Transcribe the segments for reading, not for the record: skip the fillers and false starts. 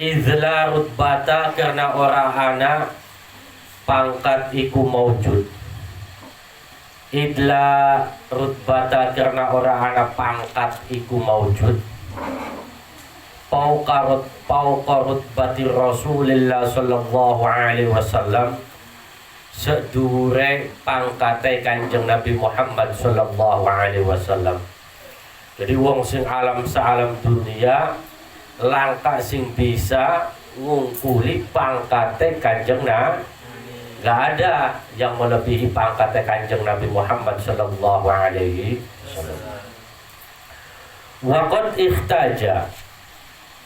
Izla rutbata karena ora ana pangkat iku maujud. Idla rutbata karena ora ana pangkat iku maujud. Pauka rutbati Rasulillah sallallahu alaihi wasallam, sedure pangkate Kanjeng Nabi Muhammad sallallahu alaihi wasallam. Jadi wong sing alam saalam dunia langka sing bisa ngungkuli pangkate Kanjeng Nabi. Gak ada yang melebihi pangkate Kanjeng Nabi Muhammad sallallahu alaihi wasallam.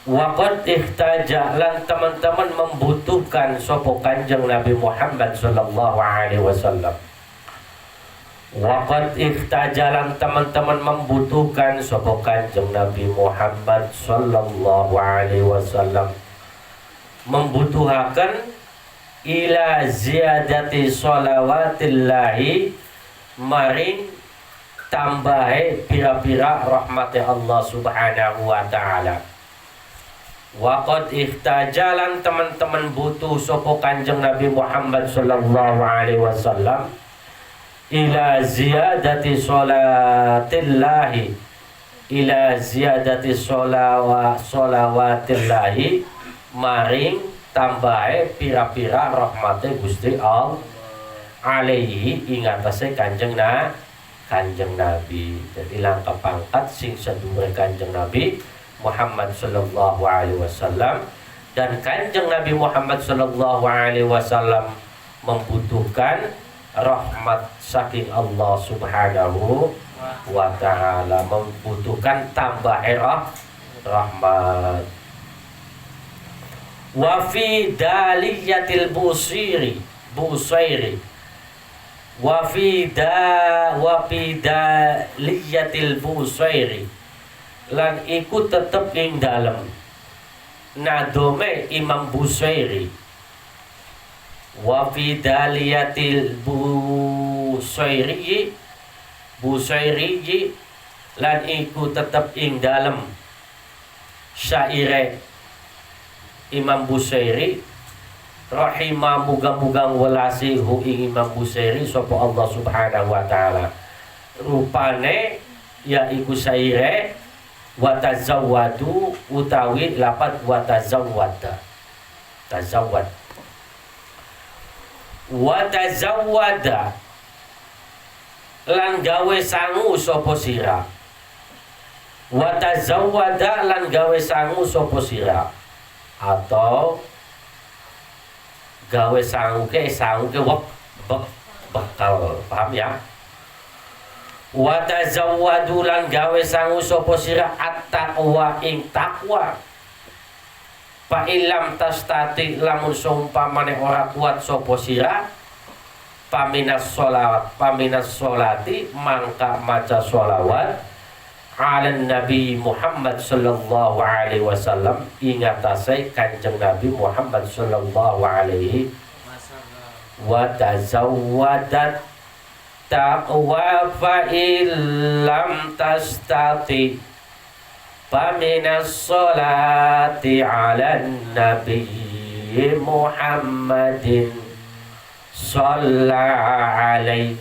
Waqad ihtaja lan teman-teman membutuhkan sapa Kanjeng Nabi Muhammad sallallahu alaihi wasallam. Waqad ihtaja lan teman-teman membutuhkan sapa Kanjeng Nabi Muhammad sallallahu alaihi wasallam, membutuhkan ila ziyadati sholawatillahi maring tambahe pira-pira rahmati Allah subhanahu wa ta'ala. Waqad ihtajalan teman-teman butuh sapa Kanjeng Nabi Muhammad sallallahu alaihi wasallam ila ziyadati sholatillahi, ila ziyadati sholawatillahi maring tambahe pira-pira rahmate Gusti Allah alaihi ingatase Kanjeng Nabi. Jadi langkah pangkat sing sedhuwure Kanjeng Nabi Muhammad sallallahu alaihi wasallam, dan Kanjeng Nabi Muhammad sallallahu alaihi wasallam membutuhkan rahmat saking Allah subhanahu wa ta'ala, membutuhkan tambah rahmat. Wa fi daliyatil busairi wa fi daliyatil busairi lan iku tetep ing dalem nadome Imam Busairi. Wa fi daliyatil busairi lan iku tetep ing dalem syaire Imam Busairi rahimah mugang-mugang welasi hu ing Imam Busairi sapa Allah subhanahu wa ta'ala. Rupane ya iku syaire watazawwadu utawi lapat watazawwada watazawwada lan gawe sangu sapa sira, watazawwada lan gawe sangu sapa sira, atau gawe sangu ke bakal, paham ya? Watazawwadu lan gawe sangu sapa sira at-taqwa ing takwa. Fa illam tastati lamun sumpamane ora kuat sapa sira paminas sholati mangka maca sholawat ala Nabi Muhammad sallallahu alaihi wasallam, ingatase Kanjeng Nabi Muhammad sallallahu alaihi wa tazawwadat taqwa fa illam tastati faminas sholati ala Nabi Muhammadin sallallahu alaihi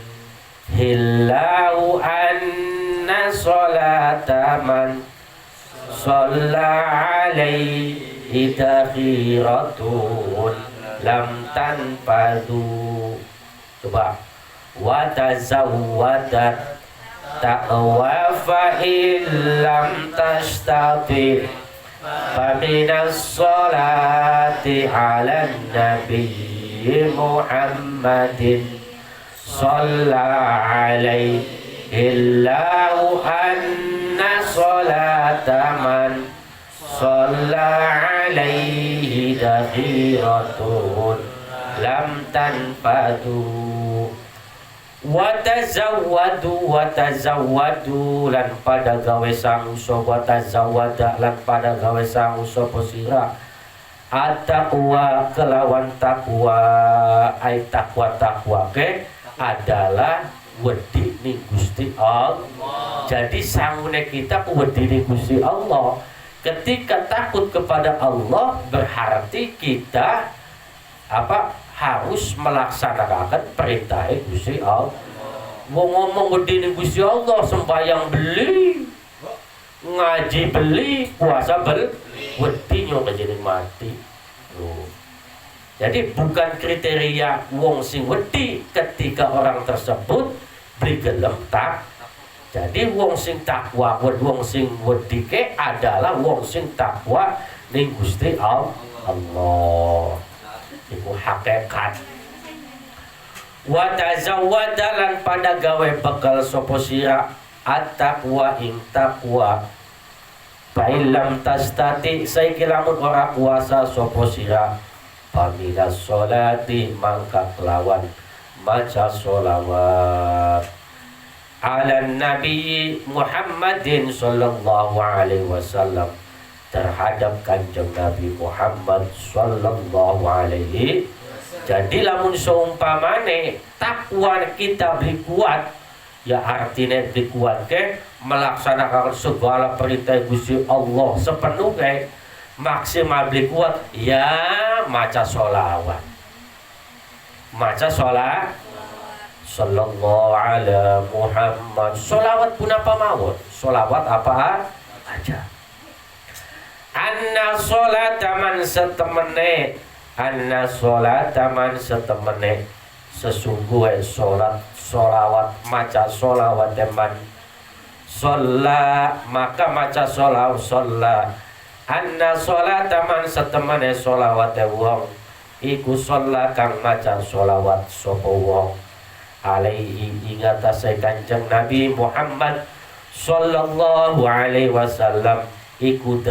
anna sholata man shalla alaihi dakhiratun lam tanfadu. Coba watazawwadat taqwa fa illam tastati faminas sholati ala Nabi Muhammadin sallallahu alaihi illahu anna sholata man shalla alaihi dakhiratun lam tanfadu. Watazawwadu lan pada gawe sangu sapa tazawwada lan pada gawe sangu sapa sira at-taqwa kelawan takwa, ai takwa ke adalah wedi ning Gusti Allah. Jadi sangune kita ku wedi ning Gusti Allah. Ketika takut kepada Allah berarti kita harus melaksanakan perintah Gusti Allah. Wong ngomong wedine Gusti Allah, sembahyang beli, ngaji beli, puasa beli, wedi nyong jadi mati. Jadi bukan kriteria wong sing wedi ketika orang tersebut beli gelem tak. Jadi wong sing takwa, wong sing wedi ke adalah wong sing takwa ning Gusti Allah. Iku hakikat. Wa tazawwada lan pada gawe bekal sapa sira at-taqwa ing taqwa. Fa illam tastati saiki lamun ora kuasa sapa sira pamilas sholati mangka kelawan maca sholawat ala Nabi Muhammadin sallallahu alaihi wasallam terhadap kanjeng Nabi Muhammad sallallahu alaihi. Jadi lamun seumpamane takwa kita beli kuat, ya artinya beli kuat ke melaksanakan segala perintah Gusti Allah sepenuhnya, maksimal beli kuat ya maca sholawat, maca sholat sallallahu ala Muhammad. Sholawat pun apa mawon, sholawat apa aja. Anna sholata man setemene, anna sholata man setemene, sesungguhnya sholat sholawat maca sholawat teman sholat maka maca sholawat sholat. Anna sholata man setemene sholawat wong iku sholat kang maca sholawat sapa wong alaihi ingatase kanjeng Nabi Muhammad sallallahu alaihi wasallam iku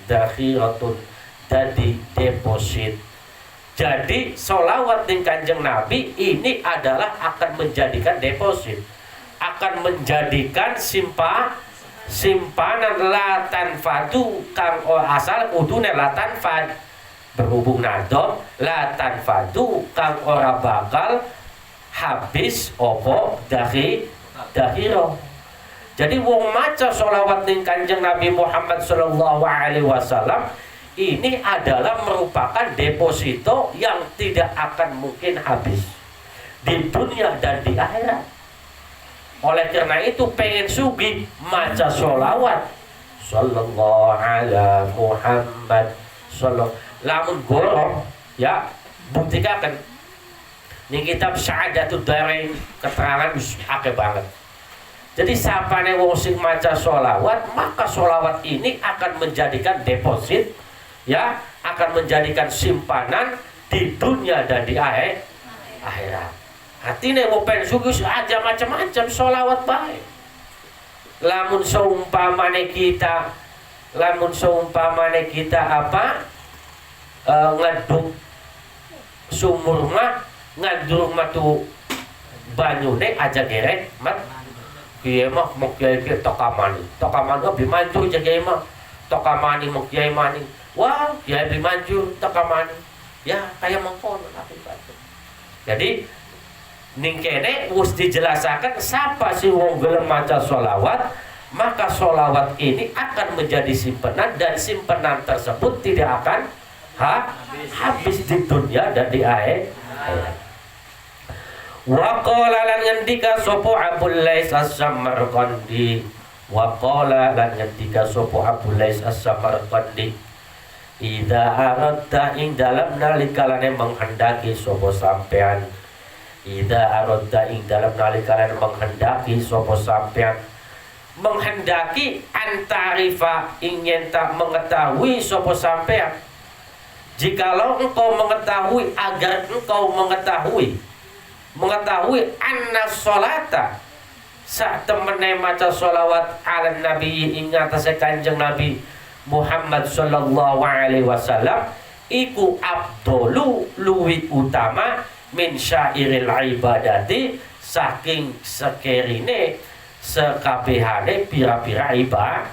dakhiratun dadi deposit. Jadi sholawat ning kanjeng Nabi ini adalah akan menjadikan deposit, akan menjadikan simpanan la tanfadu kang asal kudune la tanfad berhubung nadom la tanfadu kang ora bakal habis opo dahiro. Jadi wong maca sholawat ning kanjeng Nabi Muhammad sallallahu alaihi wasallam ini adalah merupakan deposito yang tidak akan mungkin habis di dunia dan di akhirat. Oleh karena itu pengen sugih maca sholawat sallallahu ala Muhammad sallallahu. Lamun goro ya buktikan ning kitab Sa'adatud Darain keterangan akeh banget. Jadi sapane wong sing maca sholawat, maka sholawat ini akan menjadikan deposit, ya, akan menjadikan simpanan di dunia dan di akhirat. Artinya wong pengen sugih aja macam-macam sholawat baik. Lamun seumpamane kita ngaduk sumur mah ngaduk matu banyune aja gerek mat kiye mah mau kiye tokamani lebih manjur aja kiye mah tokamani mau kiye mani wah kiye lebih manjur tokamani ya kayak mengkono akibatnya. Jadi ning kene wis dijelasaken sapa si wong gelem maca sholawat, maka sholawat ini akan menjadi simpanan dan simpanan tersebut tidak akan habis di dunia dan di akhirat. Wa qala lan ngendika sapa Abul Lais As-Samarqandi, wa qala lan ngendika sapa Abul Lais As-Samarqandi, idza aradta ing dalam nalikalane menghendaki sapa sampean, idza aradta ing dalam nalikalane menghendaki sapa sampean, menghendaki antarifa ingin tak mengetahui sapa sampean. Jikalau engkau mengetahui, agar engkau mengetahui anna sholata saat temene maca sholawat ala nabi ingat kanjeng Nabi Muhammad sallallahu alaihi wasallam iku abdolu luwi utama min syairil ibadati saking sekerine sekabehane pira-pira ibadah.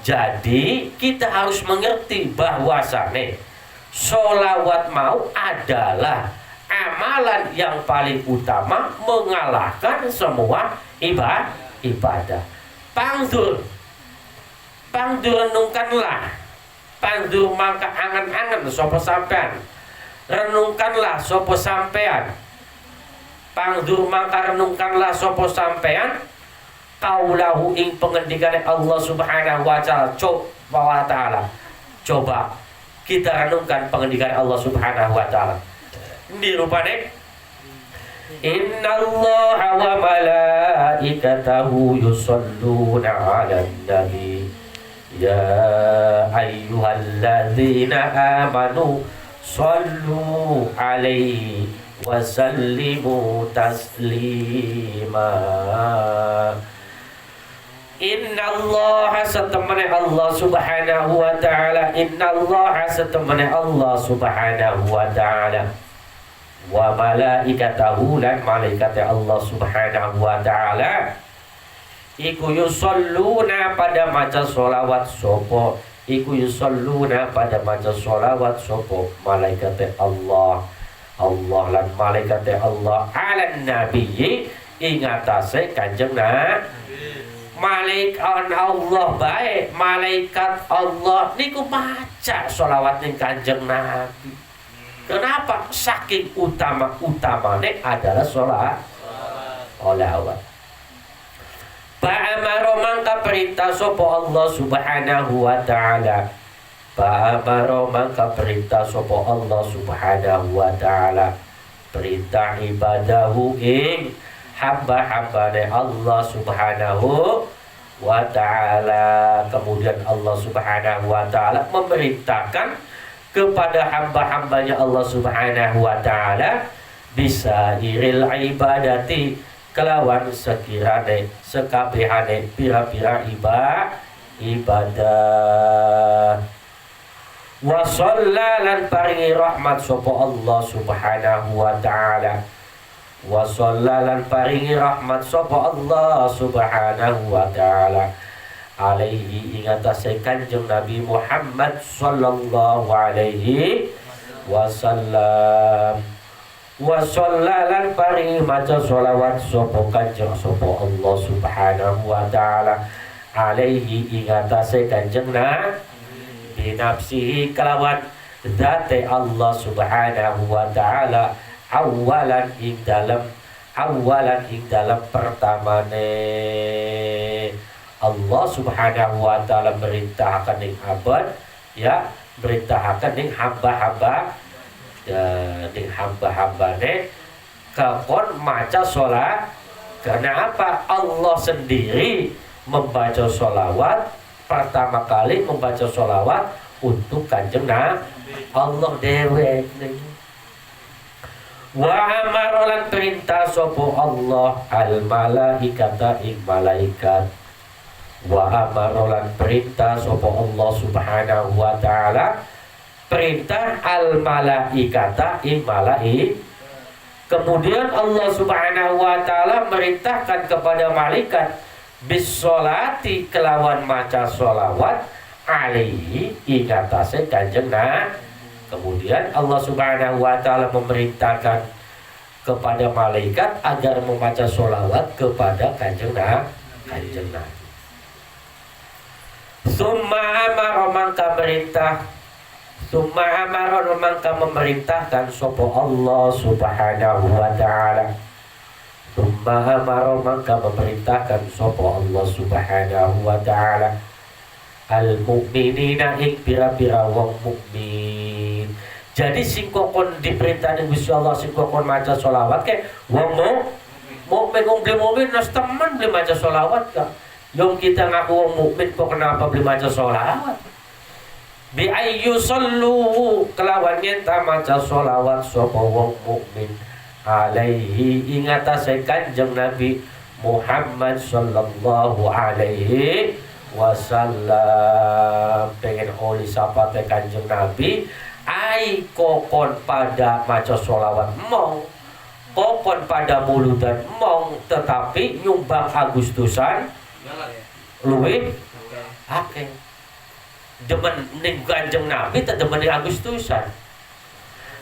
Jadi kita harus mengerti bahwasane sholawat mau adalah amalan yang paling utama mengalahkan semua ibadah. pangdur renungkanlah, pangdur mangka angan-angan sapa sampean, renungkanlah sapa sampean, pangdur mangka renungkanlah sapa sampean, kaulahu ing pengendikane Allah Subhanahu wa taala. Coba kita renungkan pengendikan Allah Subhanahu wa taala. Di rupane innallaha wa malaikatahu yusholluna 'alan nabi ya ayyuhalladzina amanu shollu 'alaihi wa sallimu taslima. Innallaha satamane Allah Subhanahu wa taala, innallaha satamane Allah Subhanahu wa taala, wa malaikatahu lan malaikate Allah Subhanahu wa taala iku yusholluna pada maca sholawat sopo, iku yusholluna pada maca sholawat sopo malaikate Allah, Allah lan malaikate Allah ala nabiyyi ing atase kanjeng Nabi. Malaikat Allah baik, malaikat Allah niku maca sholawat ning kanjeng Nabi. Kenapa? Saking utamane adalah sholawat. Ba'amaro mangka perintah sopo Allah Subhanahu wa ta'ala, ba'amaro mangka perintah sopo Allah Subhanahu wa ta'ala, perintah ibadahu ing hamba-hambane Allah Subhanahu wa ta'ala. Kemudian Allah Subhanahu wa ta'ala memerintahkan kepada hamba-hambanya Allah Subhanahu wa ta'ala bisa iril ibadati kelawan sekirane sekabehane pira-pira ibadah. Wa shallalan paringi rahmat sapa Allah Subhanahu wa ta'ala, wa shallalan paringi rahmat sapa Allah Subhanahu wa ta'ala alaihi ing atase Kanjeng Nabi Muhammad sallallahu alaihi wasallam. Wa shallalan paringi maca sholawat sapa Kanjeng sapa Allah Subhanahu wa ta'ala alaihi ing atase Kanjeng Nabi binafsihi kelawan zate Allah Subhanahu wa ta'ala awalan ing dalam pertamane. Allah Subhanahu wa ta'ala merintahkan ing abad ya, merintahkan ing hamba-hambane kakon maca sholat. Karena apa? Allah sendiri membaca sholawat, pertama kali membaca sholawat untuk Kanjeng Nabi. Allah dewe. Wa amarolan perintah sopo Allah al malaikata ing malaikat. Wa amarolan perintah sopo Allah Subhanahu wa ta'ala perintah al malaikata ing malaikat. Kemudian Allah Subhanahu wa ta'ala merintahkan kepada malaikat bisolati kelawan maca sholawat alaihi ing atase Kanjeng Nabi. Kemudian Allah Subhanahu wa ta'ala memerintahkan kepada malaikat agar membaca sholawat kepada Kanjeng Nabi. Summa amara mangka perintah, summa amara mangka memerintahkan sapa Allah Subhanahu wa ta'ala, summa amara mangka memerintahkan sapa Allah Subhanahu wa ta'ala al mukminina ing pira-pira wong mukmin. Jadi sing kokon diperintah ning Gusti Allah sing kokon maca sholawat ke wong mukmin. Wong mukmin nas teman beli maca sholawat ka. Yang kita ngaku wong mukmin kok kenapa beli maca sholawat? Bi ayyu sallu kelawan nyenta maca sholawat sapa wong mukmin alaihi ing atase Kanjeng Nabi Muhammad sallallahu alaihi wasallam. Pengen oli sapa te Kanjeng Nabi ai kokon pada maca sholawat mong, kokon pada muludan mong, tetapi nyumbang Agustusan luwih akeh. Demen ning Kanjeng Nabi teh demen Agustusan.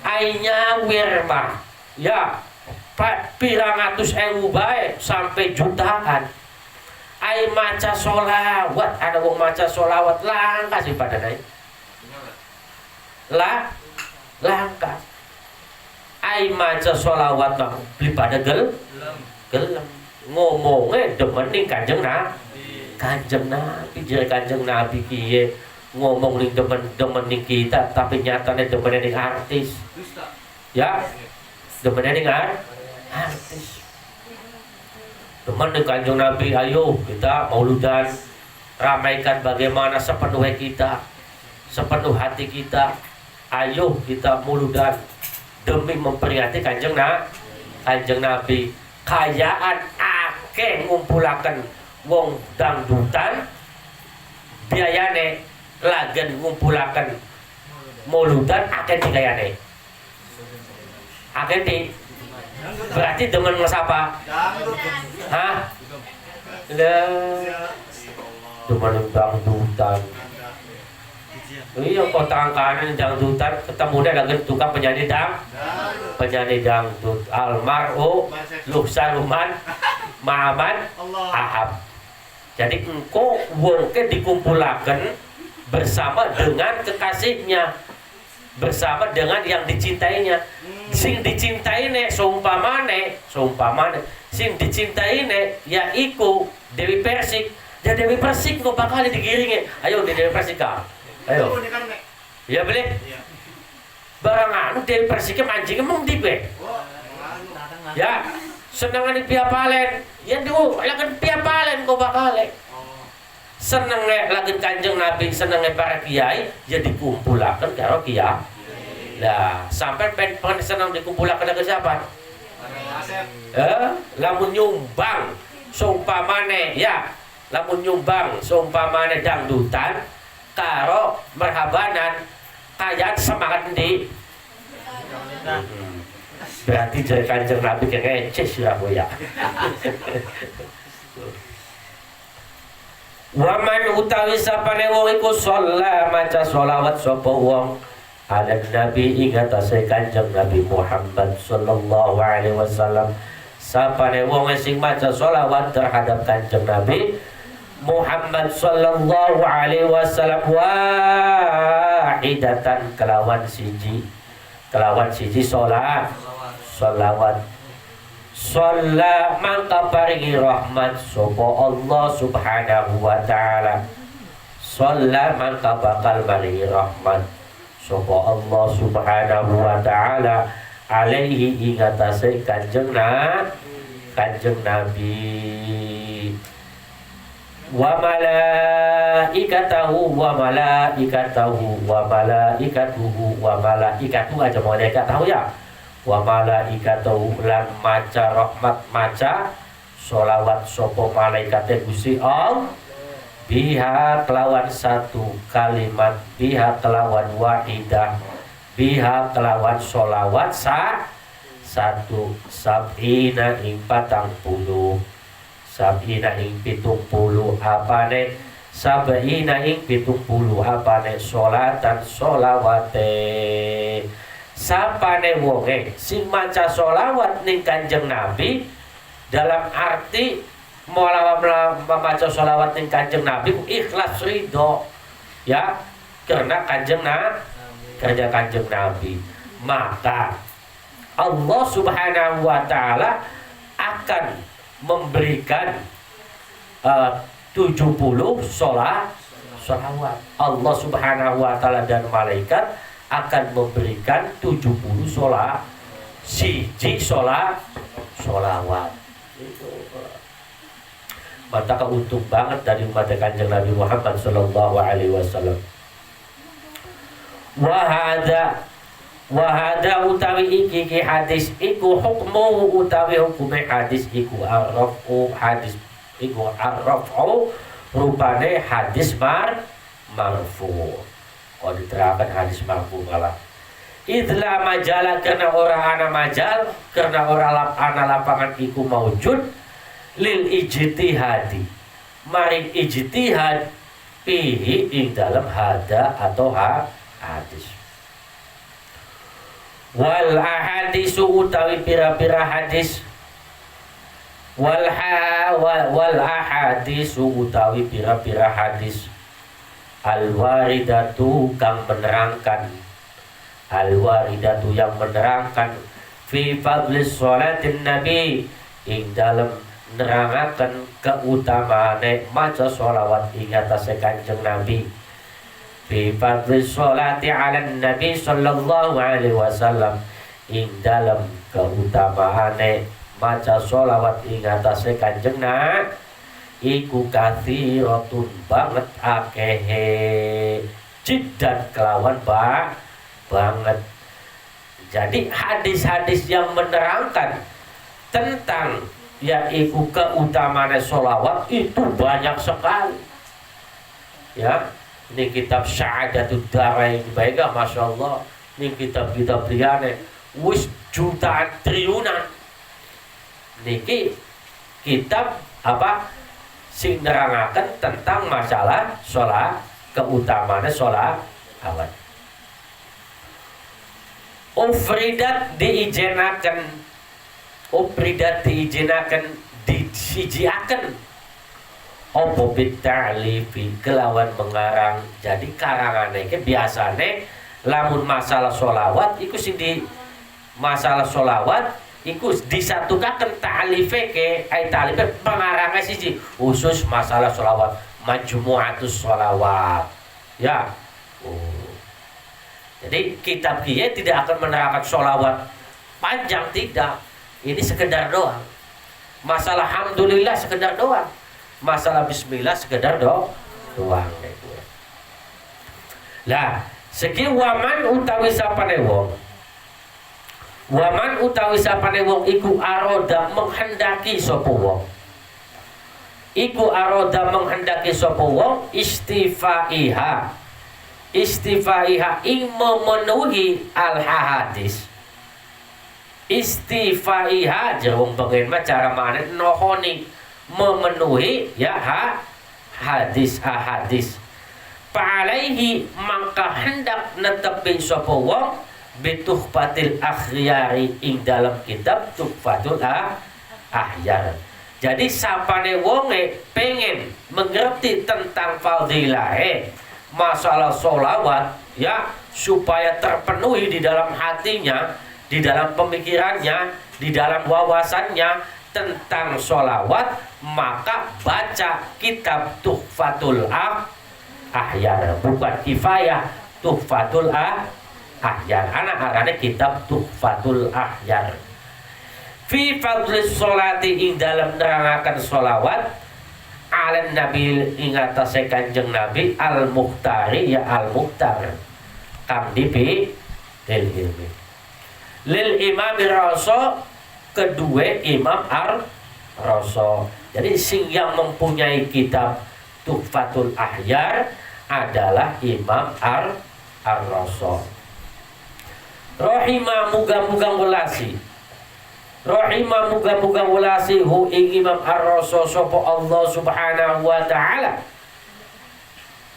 Ai nyawir mah ya pirang atus ewu bae sampai jutaan. ai maca solawat, ada wong maca solawat langka sih pada naik langka ai maca solawat nak beli pada gelem ngomongnya demen ning kanjeng Nabi jadi kanjeng Nabi kiye ngomong ning demen ning kita tapi nyatanya demen ning artis ya demen ning artis teman dengan kanjeng Nabi, ayo kita mauludan, ramaikan bagaimana sepenuh kita, sepenuh hati kita. Ayo kita mauludan demi memperingati kanjeng Nabi. Kayaan akeh ngumpulaken wong dangdutan, biayane lagen ngumpulaken mauludan akeh dikayane. Akeh di berarti demen ngesapa? Hah? Demen dangdutan. Iya kota angkanan dangdutan ketemunya lagi tukang penyanyi dangdut almarhum Luksaruman Muhammad Ahab. Jadi engkau wongke dikumpulakan bersama dengan kekasihnya, bersama dengan yang dicintainya. Sing dicintaine seumpamane sing dicintaine ya iku Dewi Persik. Ya Dewi Persik kok bakal digiringi. Ayo di Dewi Persik ka. Ayo. Ya boleh. Barang anu Dewi Persik mancing emang di gue. Ya, senengane pia palen. Ya duh, lagen pia palen kok bakal. Senenge lagen Kanjeng Nabi, senenge para kiai ya dikumpulaken karo kiai. Nah, sampai pengen senang dikumpulkan ke siapa? Lamun nyumbang seumpamane ya, lamun nyumbang seumpamane dangdutan karo merhabanan kayaan semangat ndi. Berarti jadi kanjeng Nabi kayak ngeces ya bu ya. Waman utawi sapane wong iku sholat maca sholawat sapa wong ala Nabi ingat asai kanjeng Nabi Muhammad sallallahu alaihi wasallam. Sapane wong sing maca sholawat terhadap kanjeng Nabi Muhammad sallallahu alaihi wasallam wahidatan kelawan siji sholawat sholla mangka paringi rahmat sapa Allah subhanahu wa ta'ala. Sholla mangka bakal paringi rahmat sapa Allah subhanahu wa ta'ala alaihi ingatase kanjeng Nabi wa malaikatahu aja malaikat tahu ya wa malaikatahu lan maca rahmat maca sholawat sapa malaikate Gusti Allah biha kelawan satu kalimat biha kelawan wahidah biha kelawan sholawat satu sab'ina ing 40 sab'ina ing 70 apane sab'ina ing 70 apane sholatan sholawate sapane wonge sing maca sholawat ning Kanjeng Nabi dalam arti membaca sholawat ning Kanjeng Nabi ikhlas ridho ya karena Kanjeng Nabi maka Allah subhanahu wa ta'ala akan memberikan 70 sholawat Allah subhanahu wa ta'ala dan malaikat akan memberikan 70 siji sholawat maka keuntung banget dari umat Kanjeng Nabi Muhammad sallallahu alaihi wasallam. Wahada utawi iki hadis iku hukmu utawi hukume hadis iku arrafu hadis iku arrafu rupane hadis marfu. Kalau diterapkan hadis marfu malah idla majala karena orang ana majal karena orang ana lapangan iku maujud lil ijtihadi mari ijtihad fihi ing dalam hada atau hadis wal ahadisu utawi pira-pira hadis wal ahadisu utawi pira-pira hadis al waridatu kang menerangkan, al waridatu yang menerangkan fi fadlis sholatin nabi ing dalem nerangaken keutamaane maca sholawat ing atase Kanjeng Nabi, fi fadlis sholati ala nabi sallallahu alaihi wasallam ing dalem keutamaane maca sholawat ing atase Kanjeng Nabi iku kathiratun banget akehe jiddan kelawan banget. Jadi hadis-hadis yang menerangkan tentang yaitu keutamaan sholawat itu banyak sekali. Ya, ini kitab Syahadatud Darain baiklah, masya Allah. Ini kitab-kitab liane wis jutaan triliunan. Niki kitab apa sing nerangaken tentang masalah sholat, keutamaan sholat awal. Ufridat diijinaken disijiaken opo bita'lifi kelawan mengarang. Jadi karangane ke biasane lamun masalah sholawat iku sing di masalah sholawat iku disatukaken ta'life ke ai ta'life pengarangnya siji khusus masalah sholawat majmu'atus sholawat ya. Jadi kitab kiai tidak akan menerangkan sholawat panjang, tidak. Ini sekedar doang. Masalah alhamdulillah sekedar doang. Masalah bismillah sekedar doang. Lah, segi waman utawi sapane wong. Waman utawi sapane wong iku aroda menghendaki sapa wong. Iku aroda menghendaki sapa wong istifaiha ing memenuhi al-hadis. Istifaiha jawab pengen mah cara mana nohoni memenuhi ya hadis. Fa'alaihi mangka hendak netepin sapa wong bituhfatil akhyari ing dalam kitab tuhfatul ahyar. Jadi sapane wonge pengen mengerti tentang fadilahe masalah sholawat ya, supaya terpenuhi di dalam hatinya, di dalam pemikirannya, di dalam wawasannya tentang sholawat, maka baca kitab Tuhfatul Ahyar, bukan kifayah, Tuhfatul Ahyar. Anak arane kitab Tuhfatul Ahyar. Fi fadlis sholati ing dalam nerangaken sholawat ala nabi ingatase Kanjeng Nabi al-Mukhtari ya al-Mukhtar kang dipi lil imam Rasul kedua Imam Ar-Rasul. Jadi sing yang mempunyai kitab Tuhfatul Ahyar adalah Imam Ar-Rasul. Rahimah muga-muga welasi. Rahimah muga-muga welasi hu ing Imam Ar-Rasul sapa Allah Subhanahu wa taala.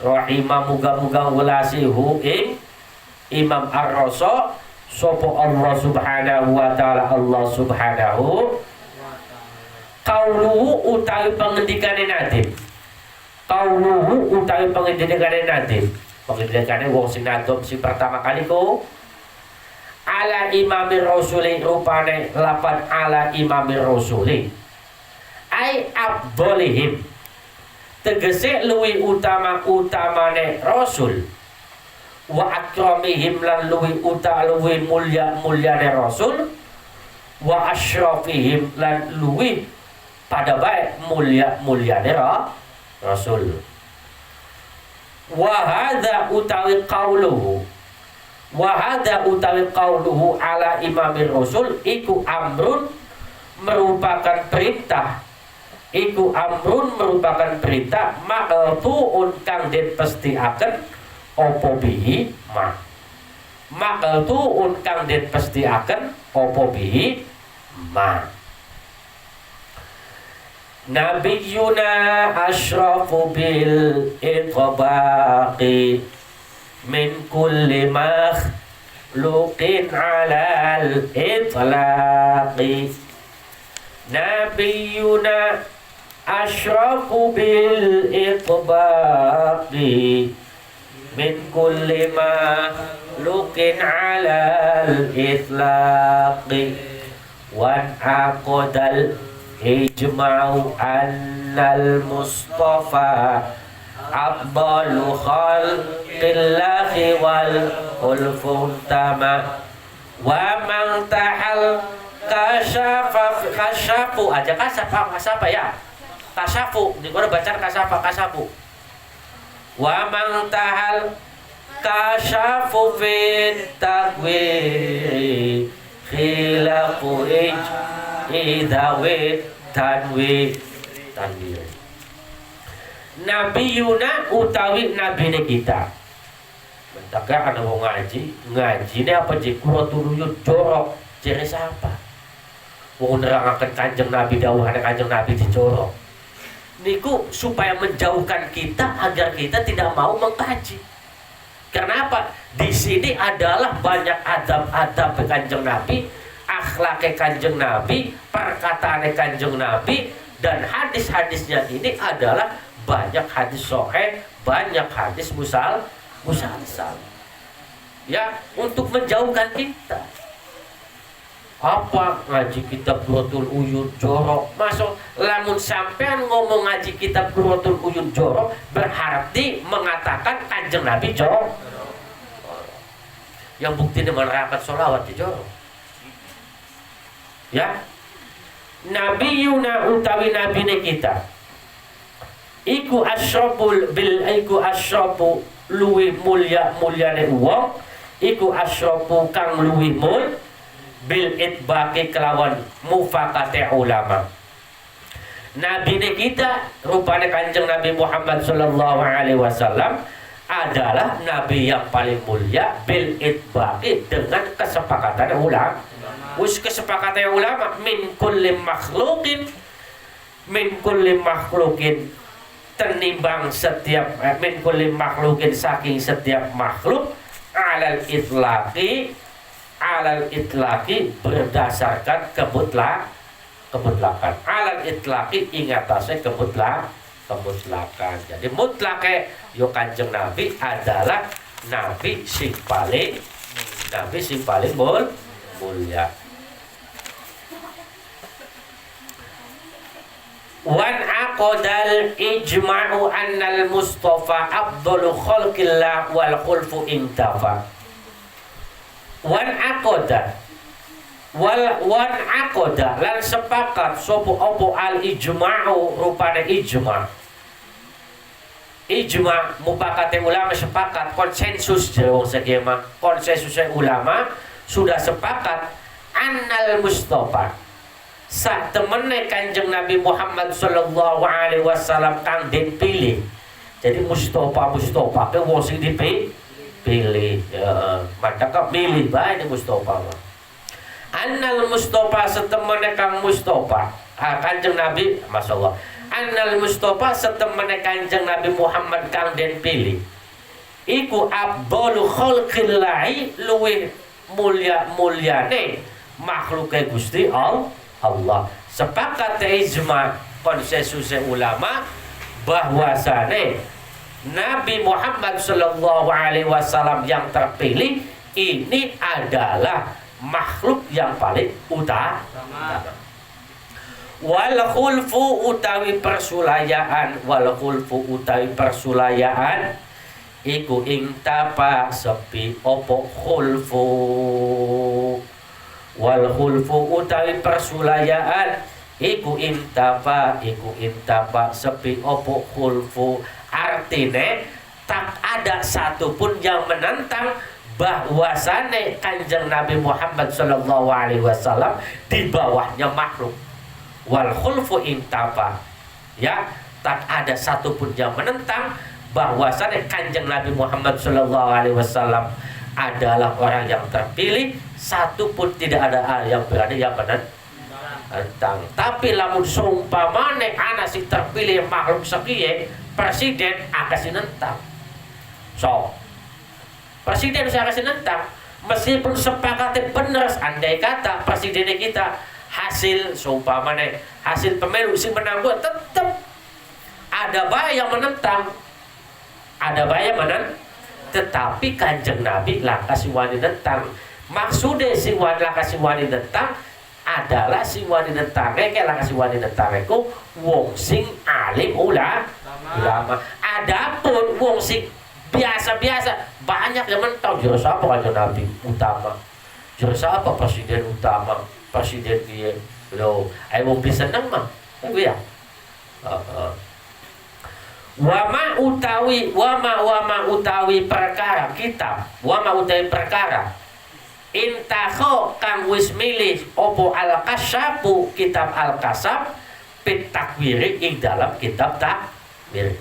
Rahimah muga-muga welasi hu ing Imam Ar-Rasul sapa Allah Subhanahu wa taala. Allah Subhanahu qauluhu utawi pengendikane nadim. Qauluhu utawi pengendikane nadim. Pengendikane wong sing nadom sing pertama kali ku ala imamir rasuli rupane lapan ala imamir rasuli ai abdolihim tegese luwi utamane rasul wa akramihim lan luwi mulyane rasul wa asyrafihim lan luwi pada baik mulyane rasul. Wa hadza utawi qauluhu wahada utawi qauluhu ala imamir rasul iku amrun merupakan perintah, iku amrun merupakan perintah maqtu'un kang den pestiaken opo bihi maqtu'un kang den pestiaken opo bihi Nabiyuna asyrafu bil itbaqi min kulli makhluqin alal itlaqi. nabiyuna asyrafu bil itbaqi min kulli ma lukin alal itlaqi wan aqdal ijma'u annal mustafa afdalu khalqillahi wal khulfun tama wa man tahal kasyafu aja kasyafa ya kasyafu di mana baca kasyafu wa man tahal kasyafu fit takwiri khilafu idawi tanwir nabiyuna utawi nabine kita mentaka ana wong ngaji ngajine apa jikuratul uyun jorok jere siapa wong nerangaken Kanjeng Nabi dawuhane Kanjeng Nabi dicorok niku supaya menjauhkan kita agar kita tidak mau mengkaji. Kenapa? Di sini adalah banyak adab-adab Kanjeng Nabi, akhlak Kanjeng Nabi, perkataan Kanjeng Nabi, dan hadis-hadisnya ini adalah banyak hadis sahih, banyak hadis musalsal. Ya, untuk menjauhkan kita. Apa ngaji kitab Qurratul Uyun jorok? Masuk lamun sampean ngomong ngaji kitab Qurratul Uyun jorok berarti mengatakan Kanjeng Nabi jorok. Yang bukti menerangkan sholawat di jorok. Ya, Nabiyuna utawi nabine kita. Iku asyraful bil iku asyrafu luwi mulyane wong. Iku asyrafu kang luwi mul bil itbaqi kelawan mufaqate ulama. Nabi kita rupanya Kanjeng Nabi Muhammad sallallahu alaihi wasallam adalah nabi yang paling mulia bil itbaqi dengan kesepakatan ulama. Wis kesepakatan ulama min kulli makhlukin tenimbang setiap min kulli makhlukin saking setiap makhluk alal itlaqi berdasarkan kemutlakan alal itlaqi ingatase kemutlakan. Jadi mutlake yo Kanjeng Nabi adalah nabi sing paling mulia. Wan aqdal ijma'u annal mustafa afdalu khalqillah wal khulfu intafa. Wan aqda lan sepakat sopo opo al ijma'u rupane ijma' mupakate ulama sepakat konsensus jero segema konsensusnya ulama sudah sepakat annal mustafa sak temene Kanjeng Nabi Muhammad sallallahu alaihi wasallam kang dipilih. Jadi Mustafa ke wong sing dipilih ya maka milih bae Mustafa. Annal Mustafa setemene kang Mustafa Kanjeng Nabi masyaallah. Annal Mustafa setemene Kanjeng Nabi Muhammad kang den pilih. Iku afdalu khalqillahi luwih mulyane makhluke Gusti Allah. Sepakat ijma konsensus ulama bahwasane Nabi Muhammad sallallahu alaihi wasallam yang terpilih ini adalah makhluk yang paling utama. Wal khulfu utawi persulayaan iku intapa sepi opo khulfu. Wal khulfu utawi persulayaan iku intapa sepi opo khulfu. Artinya tak ada satupun yang menentang bahwasane Kanjeng Nabi Muhammad sallallahu alaihi wasallam di bawahnya makhluk. Wal khulfu intapa, ya, tak ada satupun yang menentang bahwasane Kanjeng Nabi Muhammad sallallahu alaihi wasallam adalah orang yang terpilih, satupun tidak ada yang berani yang menentang. Tapi lamun seumpamane ana sing terpilih makhluk sekiye presiden akasih nentang. So presiden saya kasih nentang meskipun sepakatnya benar andai kata presiden kita hasil seumpamane hasil pemilu sing menang gua tetep ada bae yang menentang. Ada bae yang menentang. Tetapi Kanjeng Nabi lah kasih wani nentang. Maksudnya si wani lah kasih wani nentang adalah si wani nentang kayak lah kasih wani nentang ku wong sing alim ulama. Adapun wong sing biasa-biasa banyak yang mentau jurus apa Kanjeng Nabi utama. Jurus apa presiden utama. Presiden dia lo wong bisa seneng mah ya wama utawi perkara kitab wama utawi perkara intakho kang wis milih opo al-kasyapu kitab al-kasab pit takwiri ing dalam kitab takwir.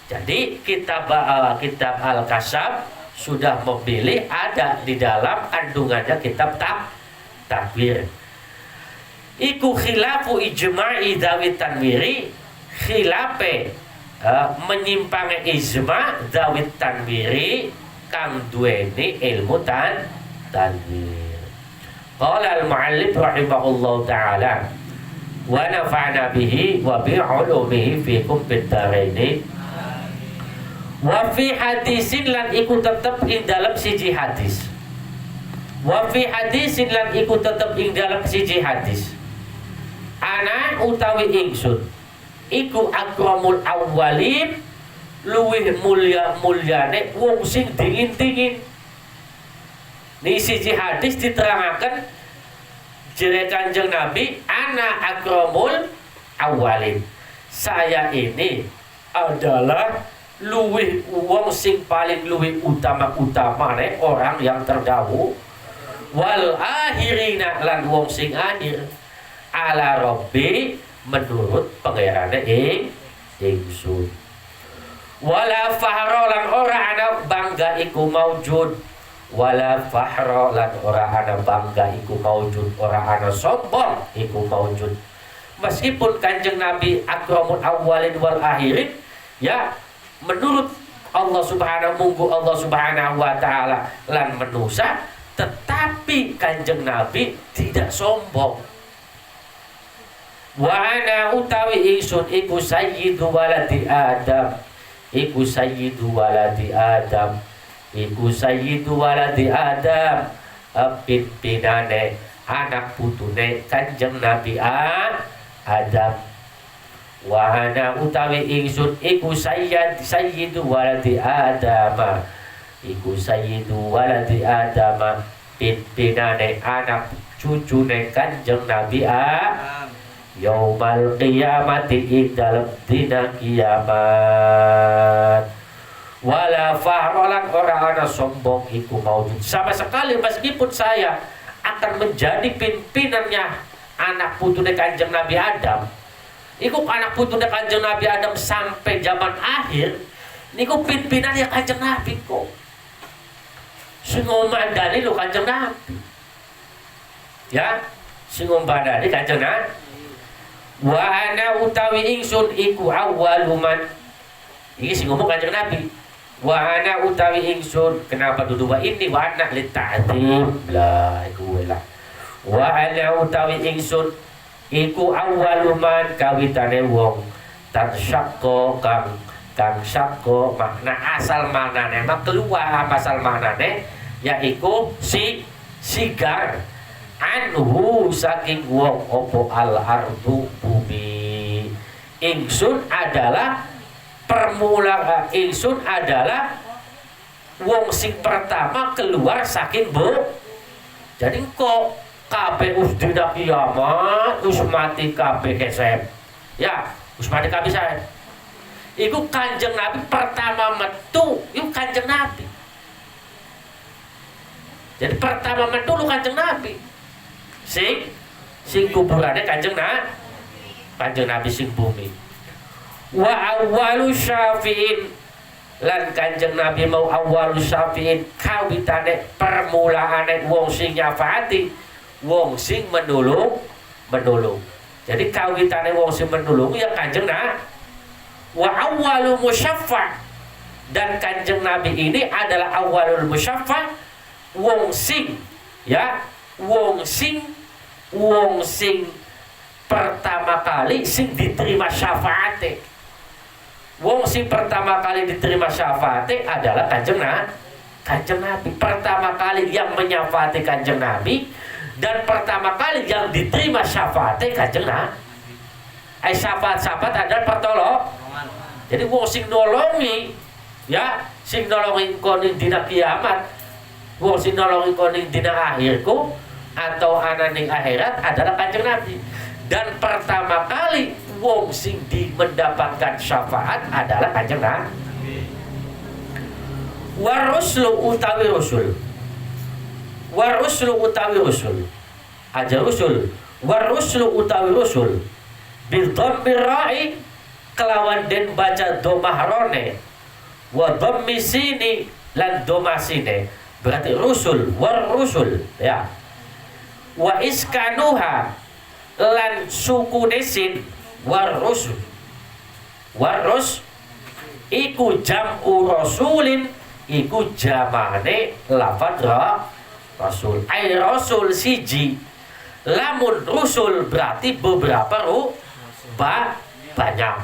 Jadi kitab al-kasab sudah memilih ada di dalam kandungannya kitab takwir. Iku khilafu ijma'i dawi tanwiri khilafe menyimpang ijma' dawi tanwiri kang duweni ilmu tanwir. Qala al-mu'allif rahimahullahu ta'ala wa nafa'na bihi wa bi 'ulumihi fikum bid daraini. Wa fi hadisin lan iku tetep ing dalam siji hadis. Wa fi hadisin lan iku tetep ing dalam siji hadis. Ana utawi ingsun iku akramul awwalin luwih mulyane wong sing dingin-dingin. Di siji hadis diterangaken jere Kanjeng Nabi ana akramul awwalin. Saya ini adalah luwih wong sing paling luwih utama-utamane orang yang terdahulu wal akhirina lan wong sing akhir ala Rabbi menurut pangerane ingsun wala fahra lan ora ana bangga iku maujud wala fahra lan ora ana bangga iku maujud ora ana sombong iku maujud meskipun Kanjeng Nabi akramul awwalin wal akhirin ya menurut Allah Subhanahu wa taala lan manusia tetapi Kanjeng Nabi tidak sombong. Wa ana utawi ingsun iku sayyidu waladi Adam. Iku sayyidu waladi Adam. Iku sayyidu waladi Adam. Pimpinane anak putune Kanjeng Nabi Adam. Wa ana utawi ingsun iku sayyidu waladi Adam. Iku sayyidu waladi Adam. Pimpinane anak cucune Kanjeng Nabi Yaumal qiyamati ing dalam dina kiamat. Wala fahrolan ora ana sombong iku maujud sama sekali meskipun saya akan menjadi pimpinannya anak putune Kanjeng Nabi Adam. Iku anak putune Kanjeng Nabi Adam sampai zaman akhir niku pimpinannya Kanjeng Nabi kok. Sing ngomandani lho Kanjeng Nabi. Ya, sing ngomandani Kanjeng Nabi. Wa ana utawi ingsun iku awwaluman. Iki sing ngomong Kanjeng Nabi. Wa ana utawi ingsun kenapa dudu wa ini wa ana li ta'zim la iku lah. Wa ana utawi ingsun iku awwaluman kawitane wong tasyaqqa kang syaqqa makna asal manane mak keluar asal manane yaiku sigar anhu saking wong opo al ardu bumi. Ingsun adalah permulaan ingsun adalah wong sing pertama keluar saking jadi kok kabeh us dina kiamat us mati kabeh kesep ya us mati kabeh saya iku Kanjeng Nabi pertama metu iku Kanjeng Nabi jadi pertama metu lu Kanjeng Nabi sing kuburannya Kanjeng Nabi sing bumi. Wa awwalu syafi'in lan Kanjeng Nabi mau awwalu syafi'in kawitane permulaane wong sing nyafaati wong sing menulung. Jadi kawitane wong sing menulung ya Kanjeng Nabi. Wa awwalu musyaffa dan Kanjeng Nabi ini adalah awwalul musyaffa wong sing wong sing pertama kali sing diterima syafaate. Wong sing pertama kali diterima syafaate adalah Kanjeng Nabi. Pertama kali yang menyafaati Kanjeng Nabi dan pertama kali yang diterima syafaate Kanjeng Nabi. Syafaat-syafaat adalah pertolongan. Jadi wong sing nolongi, ya, sing nolongi koning dina kiamat, wong sing nolongi koning dina akhirku atau ananing akhirat adalah Kanjeng Nabi. Dan pertama kali wong sing mendapatkan syafaat adalah Kanjeng Nabi. Waruslu utawi rusul. Waruslu utawi rusul. Aja rusul. Waruslu utawi rusul. Bidhammir ra'i kelawan den baca domah rone wa dhammi sini lan domah sine, berarti rusul war rusul, ya. Wa iskanuha lan suku desin war rusul. Warus iku jam'u rasulin, iku jamane lafadz rasul. Ai rasul siji, lamun rusul berarti beberapa banyak.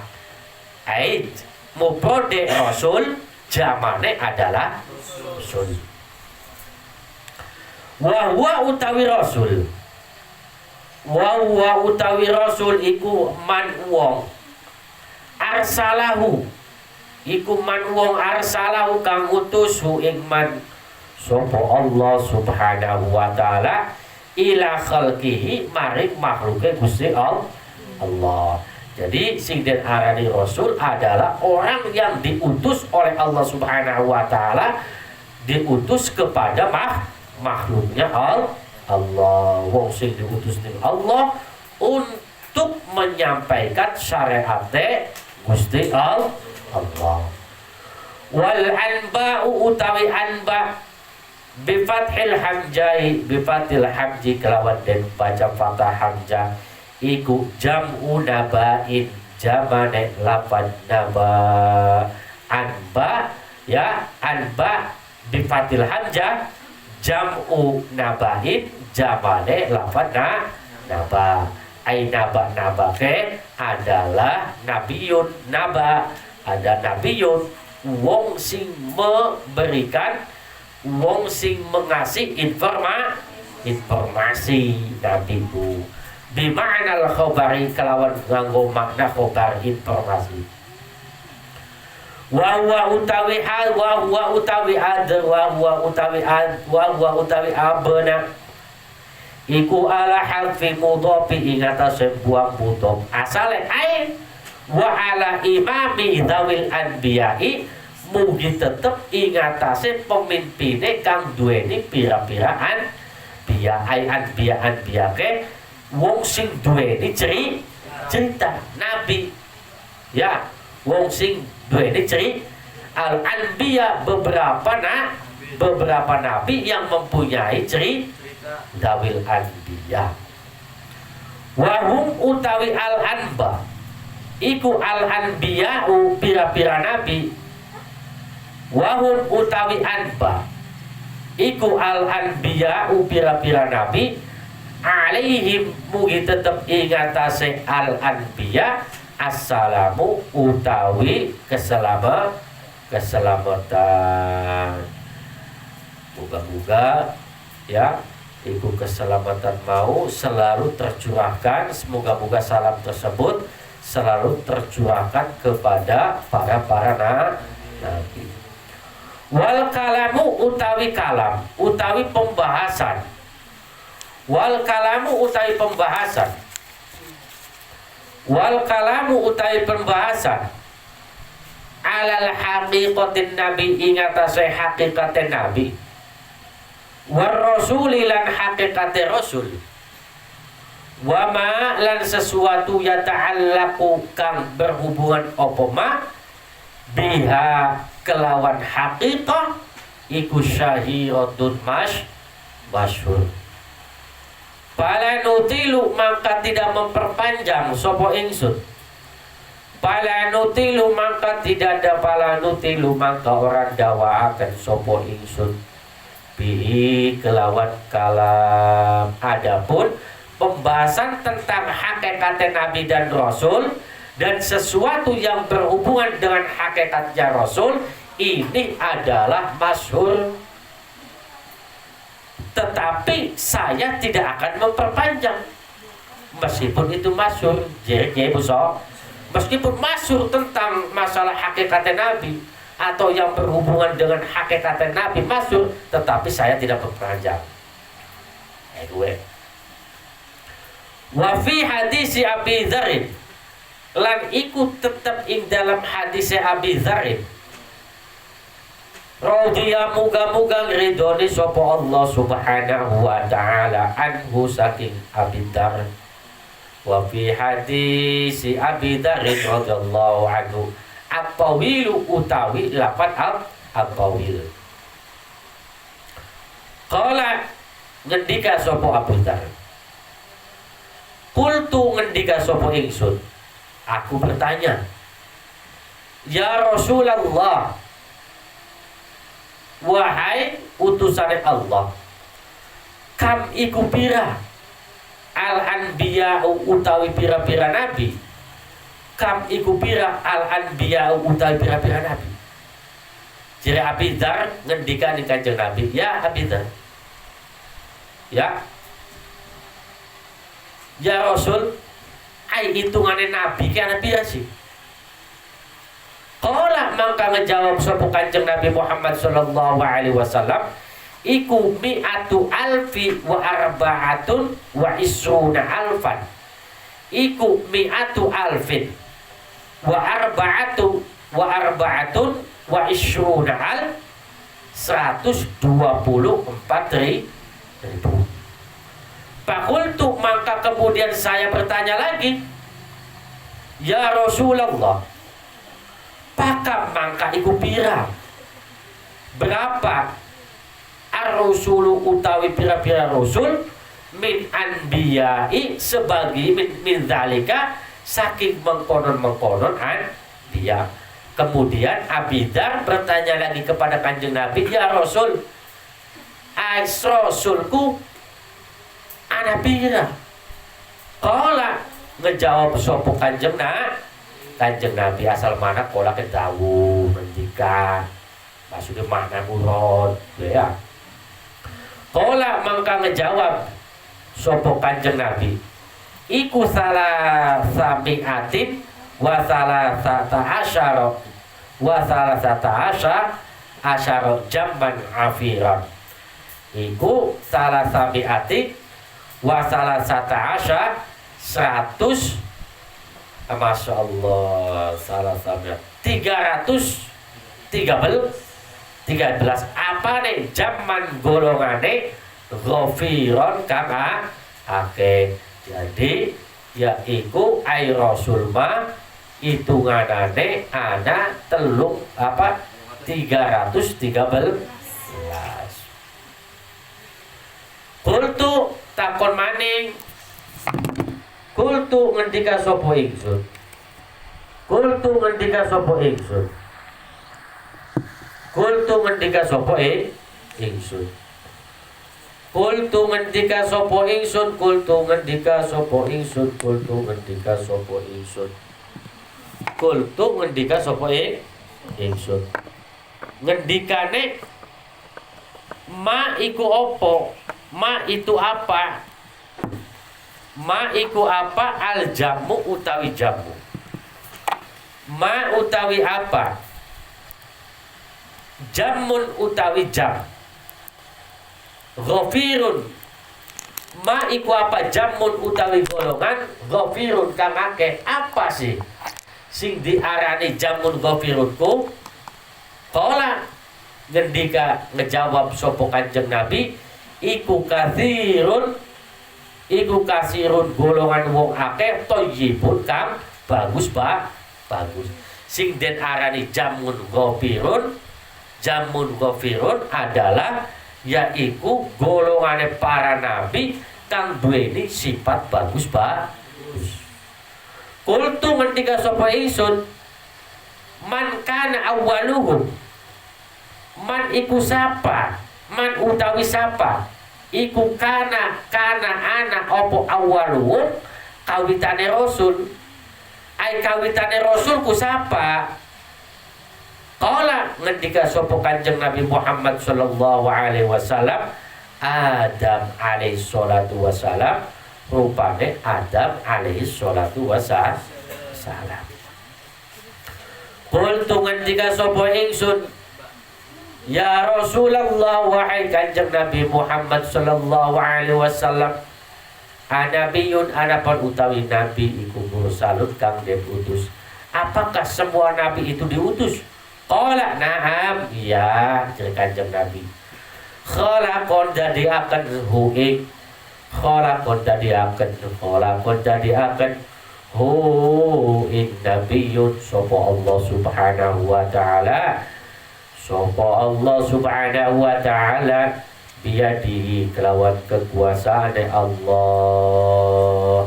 Ai mufrade rasul jamane adalah rasul. Wa huwa utawi rasul. Wa huwa utawi rasul iku man wong arsalahu, iku man wong arsalahu kang utushu ing man sapa Allah subhanahu wa ta'ala ila khalqihi maring makhluke Gusti Allah. Jadi sing den arani rasul adalah orang yang diutus oleh Allah subhanahu wa ta'ala, diutus kepada makhluknya Allah. Wong sing diutus ning Allah untuk menyampaikan syariat Gusti Allah. Wal anba'u utawi anba bi fathil hamjai, bi fathil hamji kelawan den baca fathah hamzah iku jam'u naba'in, jamane lafaz naba. Anba, ya, anba bi fathil hamzah jam'u naba'in, jamane lafaz naba. Ai naba ke adalah nabiyun. Naba ada nabiyun, wong sing memberikan, wong sing mengasih informasi. Nabi bu bima'na al-khabari kelawan nganggo makna khabar, informasi. Wa huwa utawi hal, wa huwa utawi ad, wa huwa utawi ad, wa huwa utawi abna iku ala harfi mudhofi ing atase buang mudhof asale ai wa ala imami dzawil anbiya'i mugi tetep ing atase pemimpine kang duweni pira-pira anbiya. Ai anbiya ke wong sing duweni cerita nabi, ya, wong sing duweni cerita al anbiya, beberapa nabi yang mempunyai cerita dawil anbiya. Wahum utawi al anba iku al anbiya'u pira-pira nabi. Wahum utawi anba iku al anbiya'u pira-pira nabi. Alaihim mugi tetep ingatase al anbiya assalamu utawi keselamatan. Moga-moga, ya, iku keselamatan mau selalu tercurahkan. Semoga-moga salam tersebut selalu tercurahkan kepada para nabi. Wal kalamu utawi kalam, utawi pembahasan. Wal kalamu utawi pembahasan. Wal kalamu utawi pembahasan. Alal haqiqatin nabi, ingatase hakikatin nabi. War rasuli lan hakikate rasul. Wa ma lan sesuatu ya ta'allaqu kang berhubungan apa ma biha kelawan haqiqah iku syahiratun masyhur. Pala nutilu maka tidak memperpanjang sopo ingsun. Pala nutilu maka tidak ada pala nutilu maka orang dakwaaken sopo ingsun bihi kelawan kalam. Adapun pembahasan tentang hakikat Nabi dan Rasul dan sesuatu yang berhubungan dengan hakikatnya Rasul ini adalah masyhur. Tetapi saya tidak akan memperpanjang meskipun itu masyhur. Jadi meskipun masyhur tentang masalah hakikat Nabi atau yang berhubungan dengan hakikat Nabi masyhur, tetapi saya tidak memperpanjang. Wa fi hadis Abi Dzar lan iku tetep ing dalam hadis Abi Dzar radhiya muga-muga ridhoni sapa Allah Subhanahu wa taala anhu saking Abi Dzar. Wa fi hadis Abi Dzar radhiyallahu anhu at-tawilu utawi lapan at-tawil. Qala ngendika sapa Abu Dzar, qultu ngendika sapa ingsun, aku bertanya, ya Rasulullah, wahai utusan Allah, kam iku pira al-anbiya utawi pira-pira nabi, kam iku pira al-anbiya utawi pira-pira nabi. Jadi Abi Dzar ngendika ning Kanjeng Nabi, ya Abi Dzar, ya Rasul, ai hitungane nabi ki ana pira sih? Qala mangka ngejawab sapa Kanjeng Nabi Muhammad sallallahu alaihi wasallam, iku mi'atu alfi wa arba'atun wa isruna alfan. Iku mi'atu alfin wa arba'atun wa isruna al 124.000. Fakultu maka kemudian saya bertanya lagi, ya Rasulullah, pakam mangka iku pira? Berapa ar-rusulu utawi pira-pira rasul min anbiya'i sebagai min zalika saking mengkonon-mengkonon anbiya. Kemudian Abi Dzar bertanya lagi kepada Kanjeng Nabi, ya Rasul, as rasulku ana pira? Qala ngejawab sapa Kanjeng Nabi asal mana kola ke dawu ngendika maksudnya makna murad ya. Qala mangka ngejawab sapa Kanjeng Nabi, iku salah sami'atin wa salasata asyara jamban afiran. Iku salah sami'atin wa salasata asyara 100, Masya Allah, salah sami'at 313 apa nih jaman golongane ghafiron kang akeh. Jadi yaiku ai rasul ma hitunganane ana 313. Kultu takon maning, kultu ngendika sapa ingsun, kultu ngendika sapa ingsun, kultu ngendika sapa ingsun, kultu ngendika sapa ingsun, kultu ngendika sapa ingsun, kultu ngendika sapa ingsun, kultu ngendika sapa ingsun. Ngendikane ma iku opo, ma itu apa, ma iku apa, al jamu utawi jamu, ma utawi apa, jamun utawi jam, ghafirun ma iku apa, jamun utawi golongan, ghafirun kang akeh. Apa sih sing diarani jamun ghafirunku? Qala ngendika ngejawab sapa Kanjeng Nabi, iku kasirun golongan wong akeh, thayyibun kang bagus bagus. Sing den arani jamun ghafirun adalah yaiku golongane para nabi kang duweni sifat bagus. Kultu ngendika sapa ingsun, man kana awwaluhum, man iku sapa, man utawi sapa, iku kana anak opo awalun kawitane rasul. Ai kawitane rasul ku sapa? Qala ngendika sapa Kanjeng Nabi Muhammad sallallahu alaihi wasallam, Adam alaihi salatu wasalam, rupane Adam alaihi salatu wasalam. Qultu ngendika sapa ingsun, ya Rasulullah wahai Kanjeng Nabi Muhammad sallallahu alaihi wasallam, anabiyun anapun utawi nabi iku mursalun kang diutus. Apakah semua nabi itu diutus? Qala na'am, iya jere Kanjeng Nabi. Khalaqon dadiaken hu ing khalaqon dadiaken hu ing nabiyun sapa Allah subhanahu wa ta'ala. Sapa Allah subhanahu wa ta'ala biyadihi kelawan kekuasaan Allah.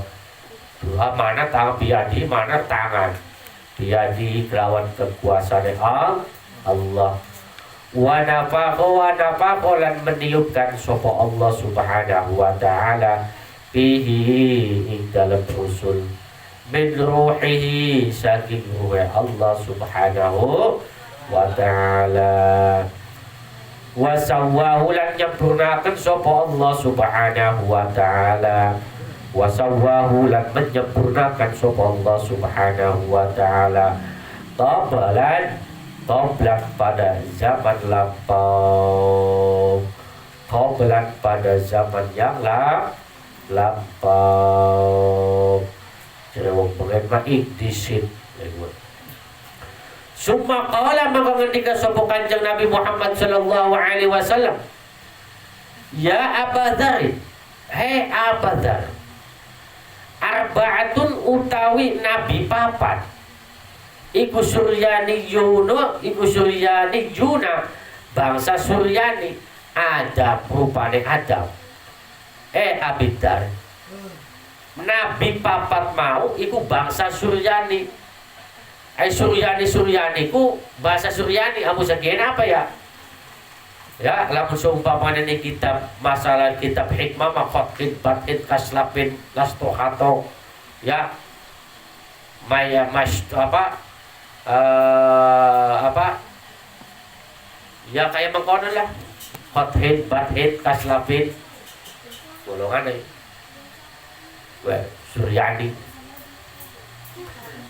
Dua mana tangan biyadi, mana tangan biyadi kelawan kekuasaan Allah. Wa nafaqo lan meniupkan sapa Allah subhanahu wa ta'ala bihi ing dalam rusul min ruhihi saking ruh Allah subhanahu wa ta'ala. Wa sawwahu lan nyempurnakan sapa Allah subhanahu wa ta'ala. Wa sawwahu lan menyempurnakan sapa Allah subhanahu wa ta'ala qablan pada zaman lampau, qablan pada zaman yang lampau. Jadi wong pengen mah disit. Summa qala maka ngendika sapa Kanjeng Nabi Muhammad sallallahu alaihi wasallam, ya Abadzar, hei Abadzar, arba'atun utawi nabi papat iku suryani yuna bangsa Suryani Adam rupane Adam. Abidar nabi papat mau iku bangsa Suryani. Suryani ku bahasa Suryani amu sekian apa ya? Ya, lamun seumpamane ini kitab masalah kitab hikmah maqasid batin kaslapin lastohato ya maya mas apa ya kayak mengkono lah fathid batin kaslapin golongan Suryani.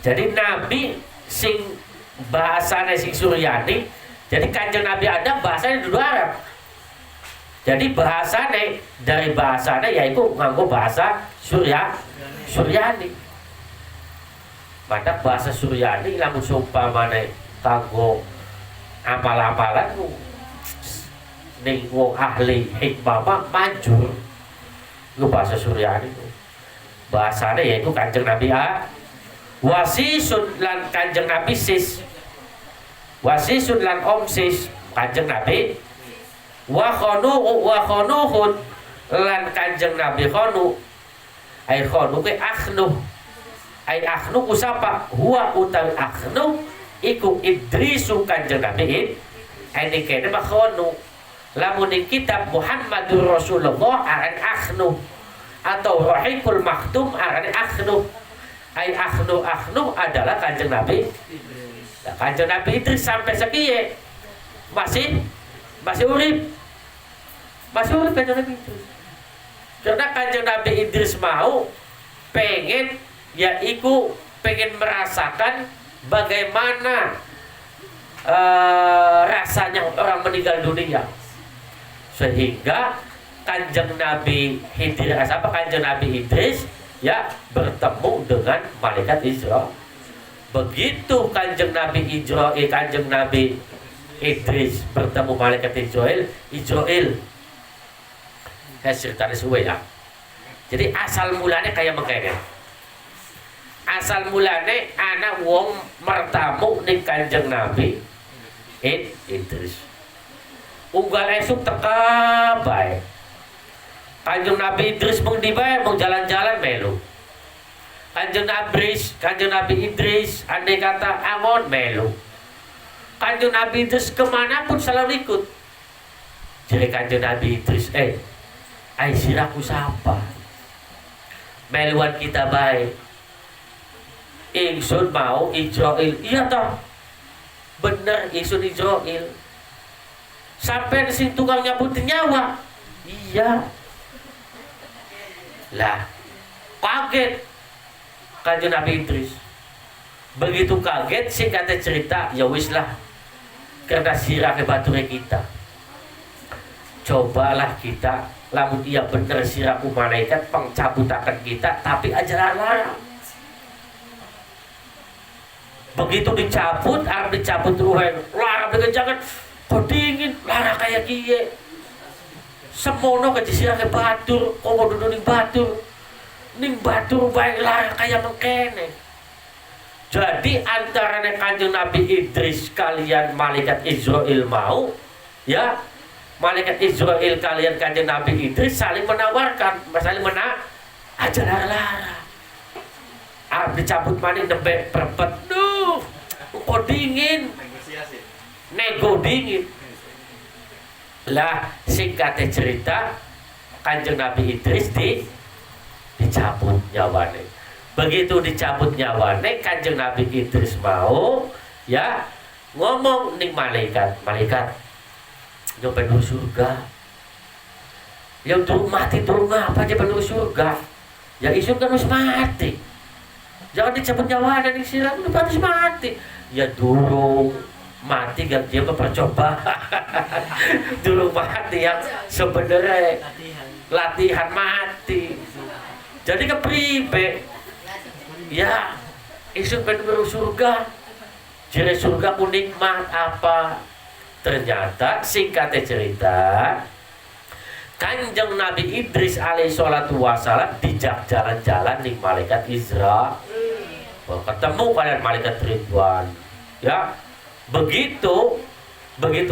Jadi nabi sing bahasane sing Suryani. Jadi Kanjeng Nabi Adam bahasanya dulu Arab. Jadi bahasane dari bahasane yaitu nganggo bahasa Suryani. Pada bahasa Suryani lamun sumpamane kanggo amal-amalan ning wong ahli hikmah manjur. Itu bahasa Suryani. Bahasane yaitu Kanjeng Nabi wasisun lan Kanjeng Nabi sis. Wasisun lan omsis Kanjeng Nabi wa khanuhun lan Kanjeng Nabi khanu ai khanu ke akhnu ai akhnu kusapa huwa utawi akhnu iku Idrisu Kanjeng Nabi ini kene mah khanu lamun di kitab Muhammadur Rasulullah aran akhnu atau Rahikul Maktum aran akhnu ai akhnu adalah Kanjeng Nabi. Nah, Kanjeng Nabi Idris sampai sekiye masih urip Kanjeng Nabi Idris. Karena Kanjeng Nabi Idris mau pengen yaitu pengen merasakan bagaimana rasanya orang meninggal dunia, sehingga Kanjeng Nabi Kanjeng Nabi Idris ya bertemu dengan malaikat Israel. Begitu Kanjeng Nabi Idris bertemu malaikat Israel ceritanya suwe ya. Jadi asal mulanya kayak mengkene. Asal mulanya anak wong mertamu ning Kanjeng Nabi Idris. Unggal esuk teka bae. Kanjeng Nabi Idris mung di bae mung jalan-jalan melu. Kanjeng Nabi Idris andai kata angon melu. Kanjeng Nabi Idris kemanapun selalu ikut. Jadi Kanjeng Nabi Idris ai siraku sapa meluan kita baik ingsun mau Israel iya toh bener ingsun Israel sampai sing tukang nyabutin nyawa iya lah kaget Kanjeng Nabi Idris begitu kaget singkatnya cerita ya wis lah karena sirake bature kita cobalah kita lamun iya bener siraku malaikat pengcabutakan kita tapi aja larang begitu dicabut arep dicabut ruhen larang dengan jangan kok dingin larang kayak kiye semono ke sirake batur komo dudu ning batur baik larang kayak mengkene jadi antara Kanjeng Nabi Idris kalian malaikat Israel mau ya malaikat Israel kalian Kanjeng Nabi Idris saling menawarkan saling aja lara arep dicabut maning nembe perpet duh kok dingin nego dingin lah singkatnya cerita Kanjeng Nabi Idris dicabut nyawane begitu dicabut nyawane Kanjeng Nabi Idris mau ya ngomong ning malaikat yang penuh surga yang turun mati turun apa dia penuh surga ya isun kan harus mati jangan dicabut nyawane ning silang udah harus mati ya durung mati gak dia percobaan durung mati yang sebenarnya latihan mati jadi kepribe ya isun penuh surga jadi surga ku nikmat apa ternyata singkatnya cerita Kanjeng Nabi Idris alaihi salatu wassalam dijak jalan-jalan nih malaikat Isra ketemu kalian malaikat Ridwan ya begitu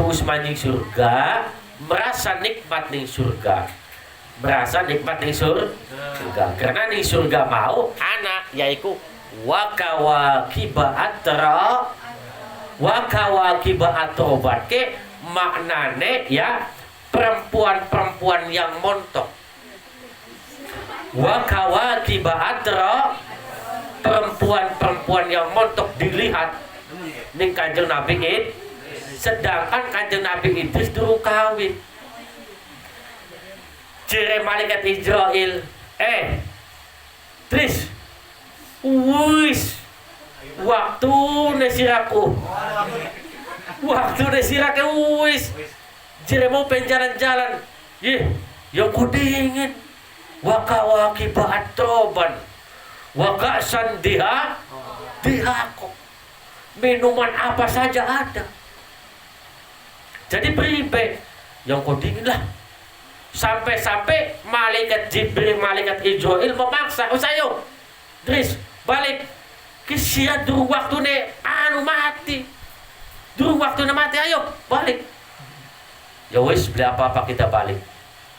usmanjing surga merasa nikmat nih surga karena nih surga mau anak yaitu wakawakiba atrobat ke maknane ya perempuan-perempuan yang montok wakawakiba perempuan-perempuan yang montok dilihat ning Kanjeng Nabi Idris sedangkan Kanjeng Nabi Idris dulu kawin jere malaikat Israel Tris wis waktu nesiraku wis jere mau penjalan-jalan yang ku dingin wakawaki ba'at troban wakasan dihaku minuman apa saja ada jadi pribe yang ku dingin lah sampai malaikat Jibril malaikat Israel memaksa sayo Dris balik kisia dulu waktu mati ayo balik ya wis beli apa kita balik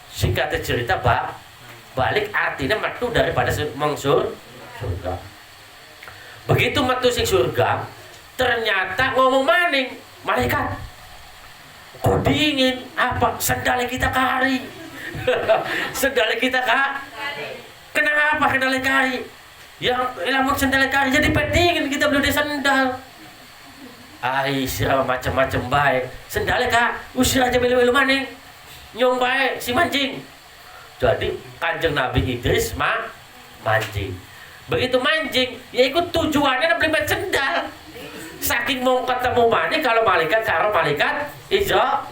singkatnya cerita balik artinya metu daripada mengsur surga begitu metu sing surga ternyata ngomong maning malaikat kok dingin apa sendal kita kari sendal kita kenapa sendal kari yang lamun sendal kari jadi pendingin kita beli sendal sirah macam-macam baik sendal usir aja beli maning nyong baik si mancing jadi Kanjeng Nabi Idris mancing begitu mancing ya ikut tujuannya beli sendal saking mau ketemu maning kalau malaikat karo malaikat Israel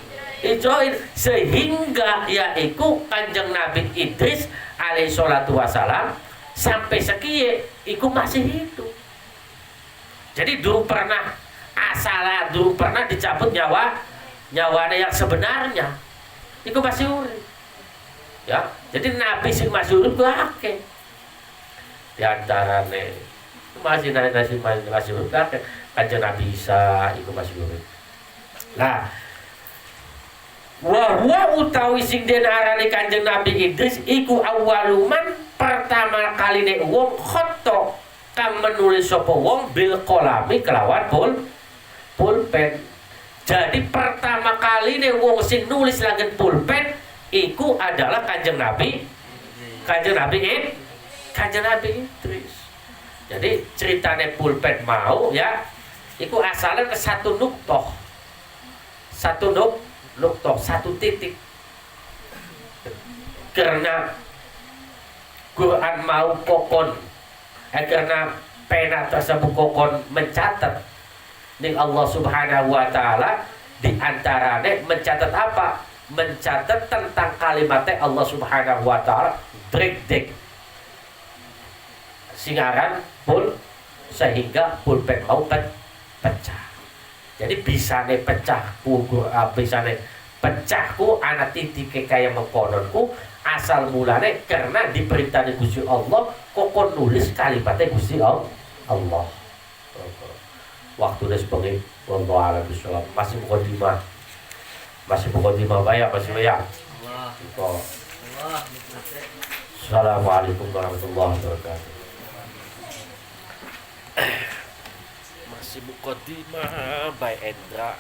sehingga yaiku Kanjeng Nabi Idris alaihi salatu wassalam sampai sekiye iku masih hidup jadi dulu pernah dicabut nyawanya yang sebenarnya iku masih urip ya jadi Nabi sing masih urip akeh diantarane masih urip akeh Kanjeng Nabi Isa iku masih urip lah wa utawi sing den arani Kanjeng Nabi Idris iku awaluman pertama kaline wong khoto kang menulis sapa wong bil kolami kelawan pulpen jadi pertama kaline wong sing nulis langen pulpen iku adalah Kanjeng Nabi Idris. Jadi ceritanya pulpen mau ya, iku asalnya satu nuktoh, satu titik. Karena Quran mau kokon, karena pena tersebut kokon mencatat ning Allah Subhanahu wa taala, di antaranya mencatat apa? Mencatat tentang kalimatnya Allah Subhanahu wa taala breakdown singaran pul, sehingga pulpen mau pecah. Jadi bisa nih pecahku, bisa nih pecahku anak titik kayak mengkononku asal mulane karena diperintah Gusti Allah kok nulis kalimatnya Gusti Allah. Waktu des bengi wallahu a'lam bishawab. Masih mukadimah bayar masih bayar. Assalamualaikum warahmatullahi wabarakatuh. Masih mukadimah by Endra.